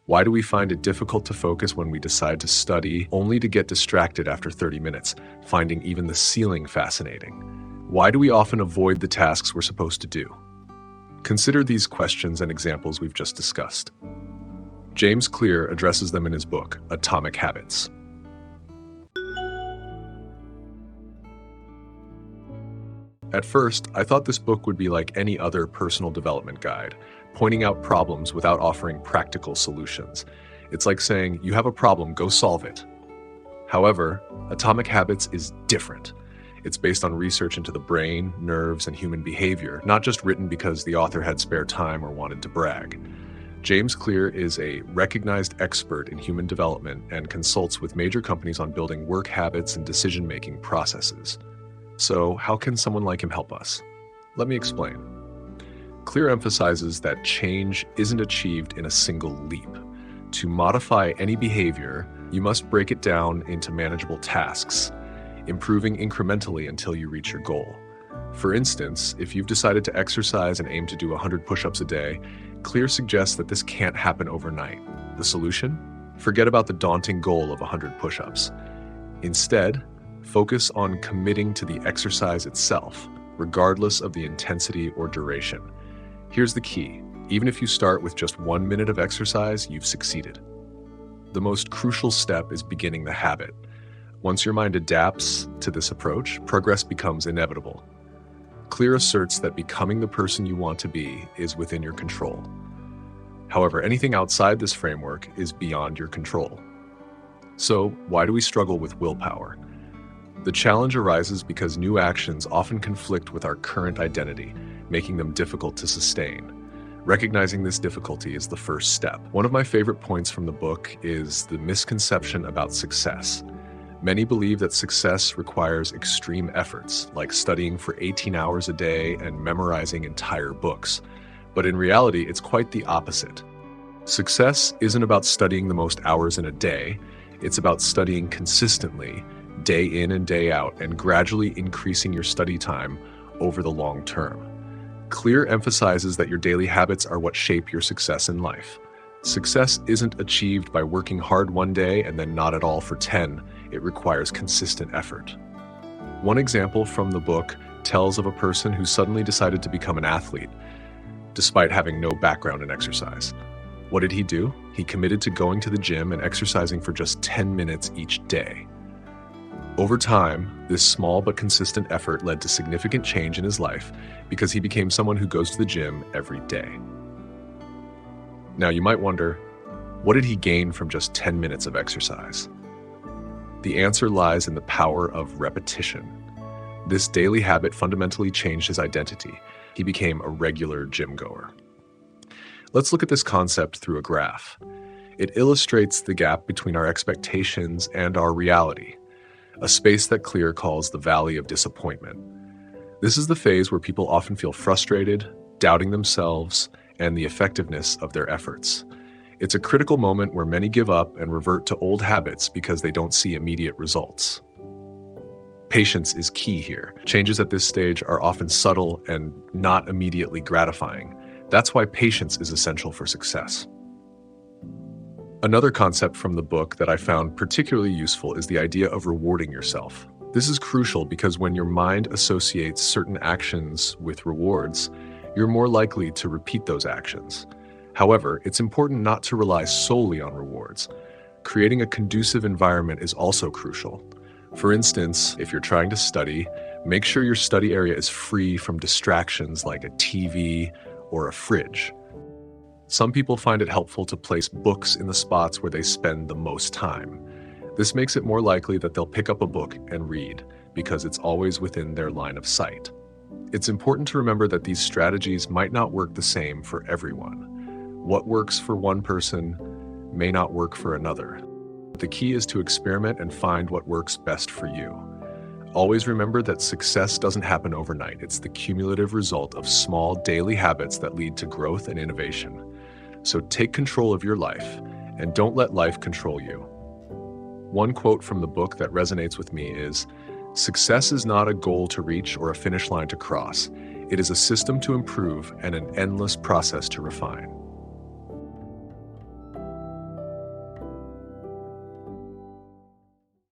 Why do we find it difficult to focus when we decide to study, only to get distracted after 30 minutes, finding even the ceiling fascinating? Why do we often avoid the tasks we're supposed to do? Consider these questions and examples we've just discussed. James Clear addresses them in his book, Atomic Habits. At first, I thought this book would be like any other personal development guide, pointing out problems without offering practical solutions. It's like saying, you have a problem, go solve it. However, Atomic Habits is different. It's based on research into the brain, nerves, and human behavior, not just written because the author had spare time or wanted to brag. James Clear is a recognized expert in human development and consults with major companies on building work habits and decision-making processes. So, how can someone like him help us? Let me explain. Clear emphasizes that change isn't achieved in a single leap. To modify any behavior, you must break it down into manageable tasks, improving incrementally until you reach your goal. For instance, if you've decided to exercise and aim to do 100 push-ups a day, Clear suggests that this can't happen overnight. The solution? Forget about the daunting goal of 100 push-ups. Instead, focus on committing to the exercise itself, regardless of the intensity or duration. Here's the key. Even if you start with just 1 minute of exercise, you've succeeded. The most crucial step is beginning the habit. Once your mind adapts to this approach, progress becomes inevitable. Clear asserts that becoming the person you want to be is within your control. However, anything outside this framework is beyond your control. So, why do we struggle with willpower? The challenge arises because new actions often conflict with our current identity, making them difficult to sustain. Recognizing this difficulty is the first step. One of my favorite points from the book is the misconception about success. Many believe that success requires extreme efforts, like studying for 18 hours a day and memorizing entire books. But in reality, it's quite the opposite. Success isn't about studying the most hours in a day. It's about studying consistently, day in and day out, and gradually increasing your study time over the long term. Clear emphasizes that your daily habits are what shape your success in life. Success isn't achieved by working hard one day and then not at all for 10. It requires consistent effort. One example from the book tells of a person who suddenly decided to become an athlete, despite having no background in exercise. What did he do? He committed to going to the gym and exercising for just 10 minutes each day. Over time, this small but consistent effort led to significant change in his life because he became someone who goes to the gym every day. Now you might wonder, what did he gain from just 10 minutes of exercise? The answer lies in the power of repetition. This daily habit fundamentally changed his identity. He became a regular gym goer. Let's look at this concept through a graph. It illustrates the gap between our expectations and our reality, a space that Clear calls the valley of disappointment. This is the phase where people often feel frustrated, doubting themselves, and the effectiveness of their efforts. It's a critical moment where many give up and revert to old habits because they don't see immediate results. Patience is key here. Changes at this stage are often subtle and not immediately gratifying. That's why patience is essential for success. Another concept from the book that I found particularly useful is the idea of rewarding yourself. This is crucial because when your mind associates certain actions with rewards, you're more likely to repeat those actions. However, it's important not to rely solely on rewards. Creating a conducive environment is also crucial. For instance, if you're trying to study, make sure your study area is free from distractions like a TV or a fridge. Some people find it helpful to place books in the spots where they spend the most time. This makes it more likely that they'll pick up a book and read, because it's always within their line of sight. It's important to remember that these strategies might not work the same for everyone. What works for one person may not work for another. The key is to experiment and find what works best for you. Always remember that success doesn't happen overnight. It's the cumulative result of small daily habits that lead to growth and innovation. So take control of your life and don't let life control you. One quote from the book that resonates with me is, "Success is not a goal to reach or a finish line to cross. It is a system to improve and an endless process to refine."